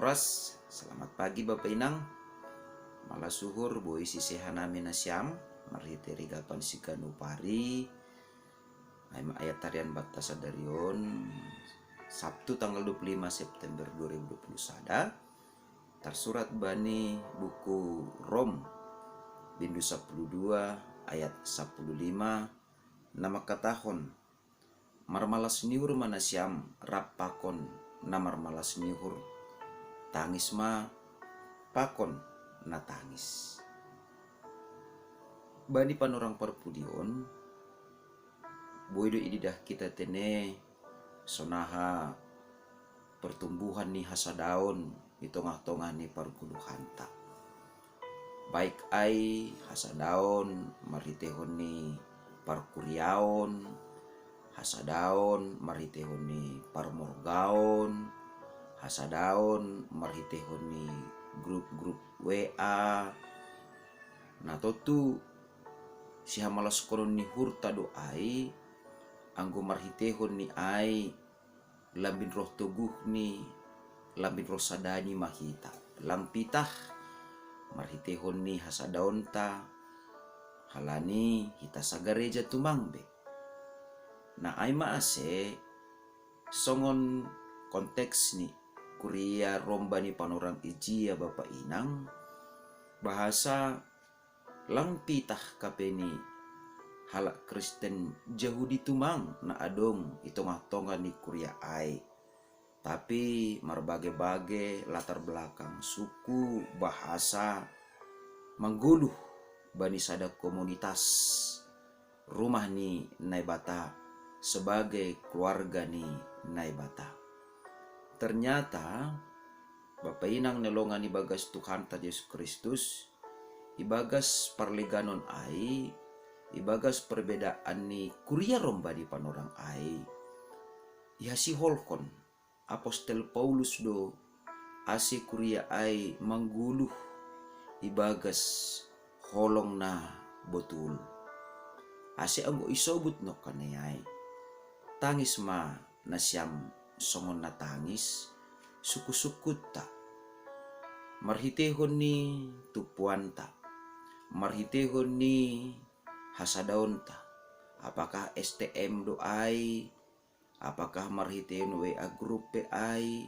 oras. Selamat pagi Bapak Inang. Malah suhur boy sisihanami nasyam. Marhite rigapan sikanu pari. Ayat tarian Baktasa Darion. Sabtu tanggal 25 September 2021. Tersurat bani buku Rom. Bindu 12 ayat 15. Nama katahon. Marmalas niur manasyam rapakon namar malas niur. Tangis ma pakon na tangis. Bani panorang perpudion boido ididah kita tene sonaha pertumbuhan ni hasadaon di tengah-tengah ni parguluhanta. Baik ai hasadaon maritehon ni parkuriaon, hasadaon maritehon ni parmorgaon, hasadaon marhitehon ni grup-grup WA. Nah totu si hamalas konon ni hurta doai anggo marhitehon ni ai lambin roh toguh ni lambin roh sadani mahita lampitah marhitehon ni hasadaon ta halani hita sagareja tumangbe. Nah ai maase songon konteks ni kuria romba ni panorang ijia Bapak Inang bahasa langpitah kapeni halak Kristen Yahudi tumang na adong itongah-tongah ni kuria ai. Tapi marbagai-bagai latar belakang suku, bahasa, mangguluh bani sada komunitas rumah ni naibata sebagai keluarga ni naibata. Ternyata Bapak Inang nelongan ibagas Tuhan ta Yesus Kristus, ibagas parleganon ai, ibagas perbedaan ni kuria romba di panorang ai. Ihasi holkon Apostel Paulus do asi kuria ai mangguluh ibagas holong na botul. Asi anggo isobut no kanayai. Tangis ma nasyam songon na tangis suku-sukut ta. Marhitehon ni tupuan ta. Marhitehon ni hasadaon ta. Apakah STM doai? Apakah marhitehon WA grup PI?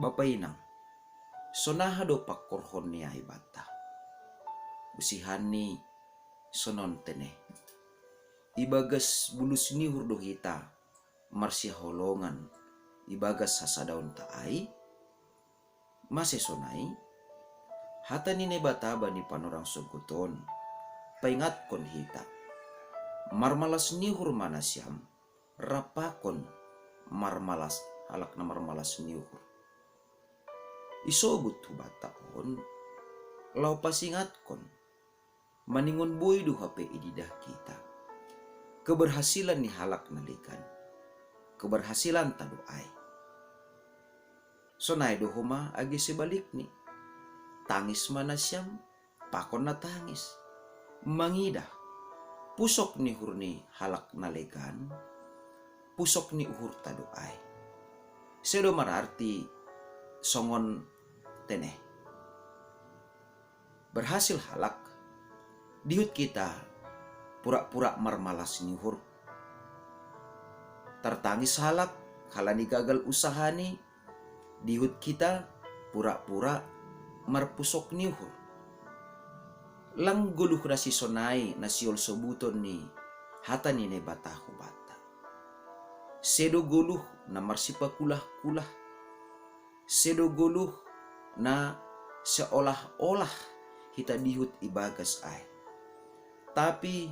Bapak Inang, sonaha do pakorhon ni ai bata. Usihani sonon tene. Ibagas bulus ni hurdo hita marsia holongan ibagas hasadaon ta ai. Mase sonai hata ni nebata bani panorang soguton paingat kon hita marmalas nihur manasyam rapakon marmalas halak na marmalas nihur isobut hubata on lau pasingat kon maningon boy du hape ididah kita keberhasilan ni halak nalikan keberhasilan ta doai. Sonai do homa agi sebalik ni tangis manasyam pakon na tangis mangidah pusok ni hurni halak nalegan pusok ni uhur ta doai. Sedo mararti songon tene berhasil halak dihut kita pura-pura marmalas nihur tertangis halak halani gagal usaha ni dihut kita pura-pura marpusok nihur lang guluh nasi sonai nasiol sobuton ni hata ni nebatahu bata sedo guluh na marsipa kulah-kulah sedo guluh na seolah-olah hita dihut ibagas ai. Tapi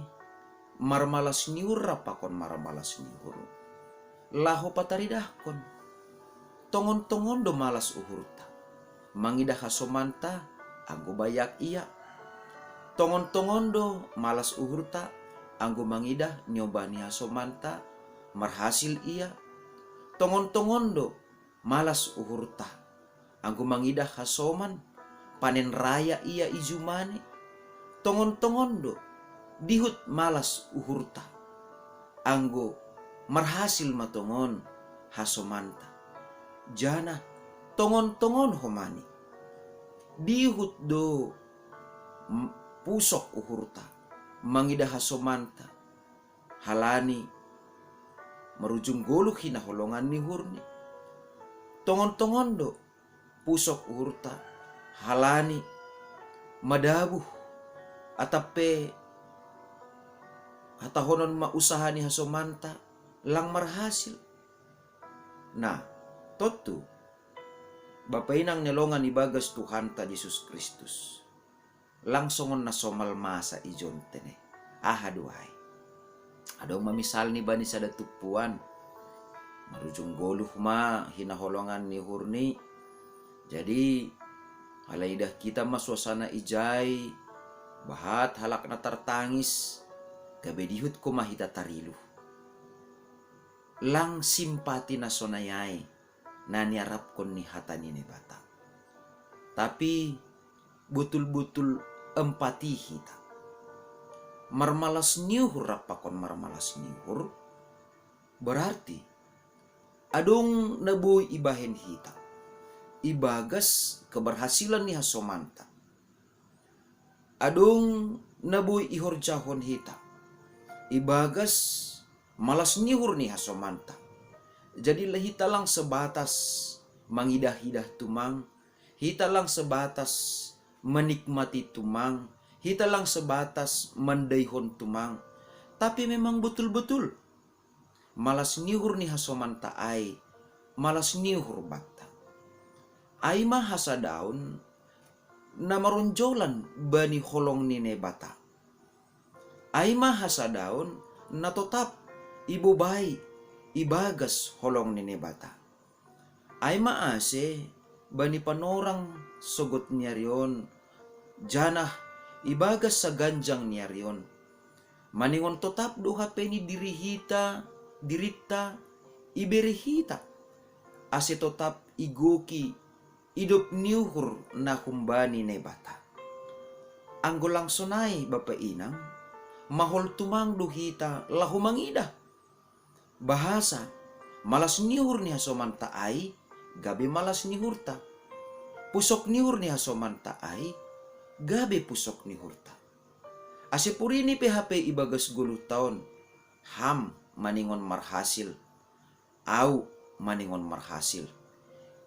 marmalas niur rapakon marmalas niur laho pataridahkon tongon-tongon do malas uhurta mangidah hasomanta anggo bayak iya tongon-tongon do malas uhurta anggo mangidah nyobani hasomanta marhasil iya tongon-tongon do malas uhurta anggo mangidah hasoman panen raya iya ijumane tongon-tongon do dihut malas uhurta anggo marhasil matongon hasomanta jana tongon-tongon homani. Dihut do pusok uhurta. Mangida hasomanta. Halani merujung goluk hina holongan ni hurni. Tongon-tongon do pusok uhurta. Halani madabuh atape hatahonon mausaha ni hasomanta lang marhasil. Nah, totu Bapa inang nelongan ibagas Tuhan ta Yesus Kristus. Langsongon na somal masa ijon tene. Ahaduay. Adong mamisal ni bani sada tupuan. Marujung goluh ma hinaholongan ni hurni. Jadi halaidah kita ma suasana ijay. Bahat halak na tartangis. Gabedihut ko mahita tarilu. Lang simpati na sonayay. Na niarap kon ni hata ni bata. Tapi betul-betul empati hita. Marmalas niuhur rapakon marmalas niuhur. Berarti adong nabuy ibahen hita. Ibagas keberhasilan ni hasomanta. Adong nabuy ihorjahon hita. Ibagas malas niuhur ni hasomanta. Jadi hita lang sebatas mangidah-idah tumang. Hita lang sebatas menikmati tumang. Hita lang sebatas mendaihon tumang. Tapi memang betul-betul malas niuhur ni hasomanta ay. Malas niuhur bata. Ay mahasa daun na maronjolan bani holong ni nebata. Ay mahasa daun na tetap ibu bayi ibagas holong ni nebata. Ay maase bani panorang sogot niya riyon. Janah ibagas sa ganjang niya riyon. Maningon tetap duha peni dirihita, dirita, iberihita. Ase tetap iguki, idup niuhur na kumbani nebata. Anggolang sonay bapa inang, mahol tumang duhita lahumangida. Bahasa, malas niuhur ni hasomanta ay, gabi malas niuhurta. Pusok niuhur ni hasomanta ay, gabi pusok niuhurta. Ase purini PHP ibagas 10 taon, ham maningon marhasil, au maningon marhasil.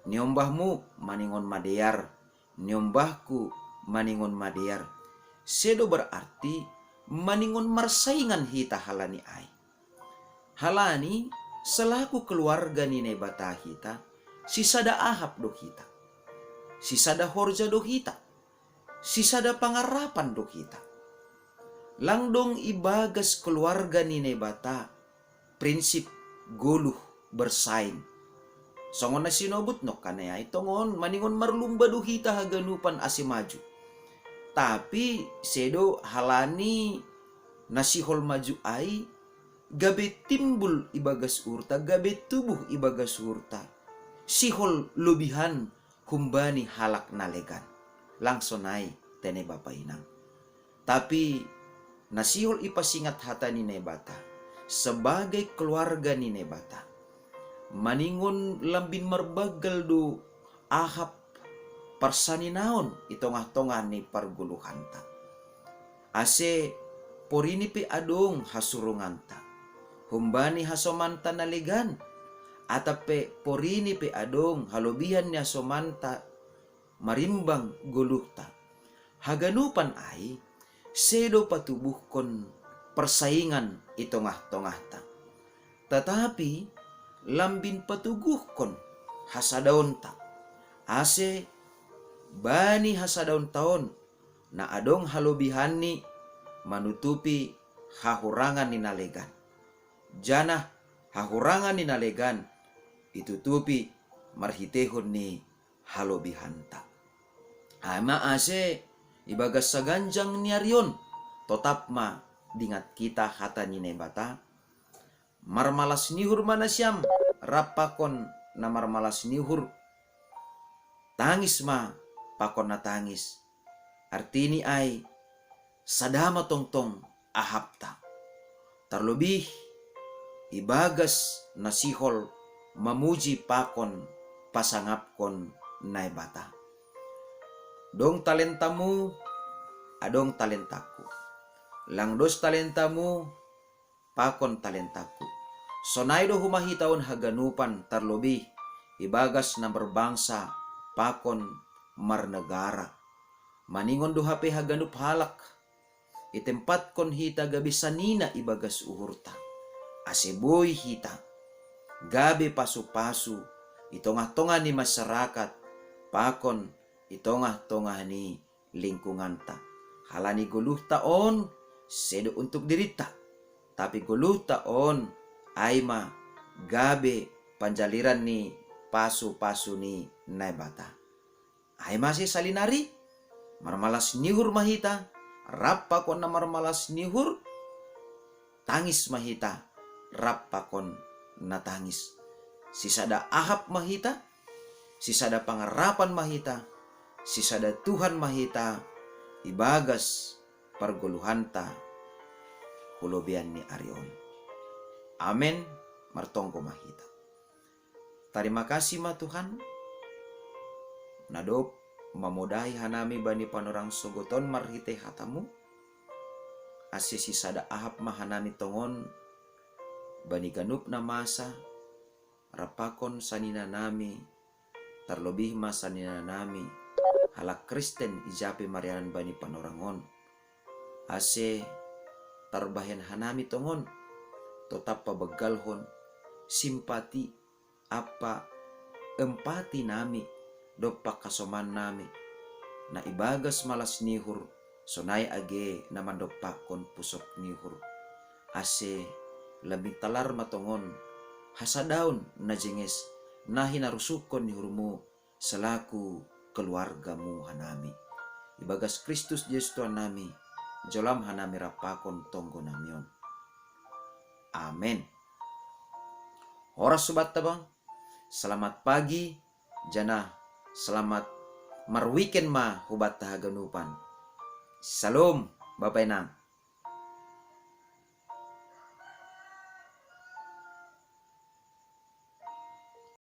Niombahmu maningon madear, niombahku maningon madear. Sedo berarti maningon marsaingan hita halani ay. Halani selaku keluarga ni nebata hita, sisada ahap do hita. Sisada horja do hita. Sisada pangarapan do hita. Langdong ibagas keluarga ni nebata, prinsip goluh bersaing. Songon na sinobut no kanaya itongon maningon marlumba do hita haganupan asimaju. Tapi sedo halani nasihol maju ay, gabe timbul ibagas urta, gabe tubuh ibagas urta. Sihol lubihan kumbani halak nalegan. Langsonay tene bapa inang. Tapi nasihol ipasingat hata ni nebata. Sebagai keluarga ni nebata. Maningon lambin marbagal do ahap parsaninaon itongah-tongah ni parguluhanta. Ase porini pe adong hasurunganta. Humbani hasomanta nalegan. Atape porini pe adong halobihan ni hasomanta marimbang guluhta. Haganupan ay sedo patubuhkon persaingan itongah-tongahta. Tetapi lambin patuguhkon hasadaon ta. Ase bani hasadaon taon na adong halobihan ni manutupi hahurangan ni nalegan. Janah hahurangan ni nalegan itutupi marhitehon ni halobihanta. Ama ase ibagas sa ganjang niaryon totap ma dingat kita hata ni nebata. Marmalas nihur manasyam rapakon na marmalas nihur. Tangis ma pakon na tangis. Artini ay sadama tongtong ahapta. Terlebih ibagas nasihol mamuji pakon pasangapkon nai bata. Dong talentamu, adong talentaku. Langdos talentamu, pakon talentaku. Sonay do humahitaon haganupan tarlobi, ibagas na berbangsa, pakon marnegara. Maningon do hape haganup halak, itempat kon hita gabi sanina ibagas uhurta. Aseboy hita, gabi pasu-pasu, itongah-tongah ni masyarakat, pakon itongah-tongah ni lingkungan ta. Halani guluh taon, sedo untuk dirita. Tapi guluh taon, ay ma gabe panjaliran ni pasu-pasu ni naibata. Ay masih salinari, marmalas nihur mahita, rappa kon na marmalas nihur, tangis mahita, rappa kon na tangis. Sisada ahap mahita, sisada pangarapan mahita, sisada Tuhan mahita, ibagas parguluhanta hulobian ni Arion. Amen, martongko mahita. Terima kasih ma Tuhan, nadop mamodai hanami bani panorang sogoton marhite hatamu, asisi sada ahap mahanami tongon, bani ganup na masa, rapakon sanina nami, terlebih masanina nami, halak Kristen ijape marianan bani panorangon, ase tarbahen hanami tongon, tetap pabegalhon, simpati, apa, empati nami, dopak kasoman nami, na ibagas malas nihur, sonay age naman dopakon pusok nihur, ase labing talar matongon, hasadaun na jenges, na hinarusukon nihurmu, selaku keluargamu hanami. Ibagas Kristus Yesus Tuhan nami, jolam hanami rapakon tonggo namion. Amin. Horas sobat tabang, selamat pagi, jana selamat marweekend ma hubat tahaganupan. Salam, Bapak Enang.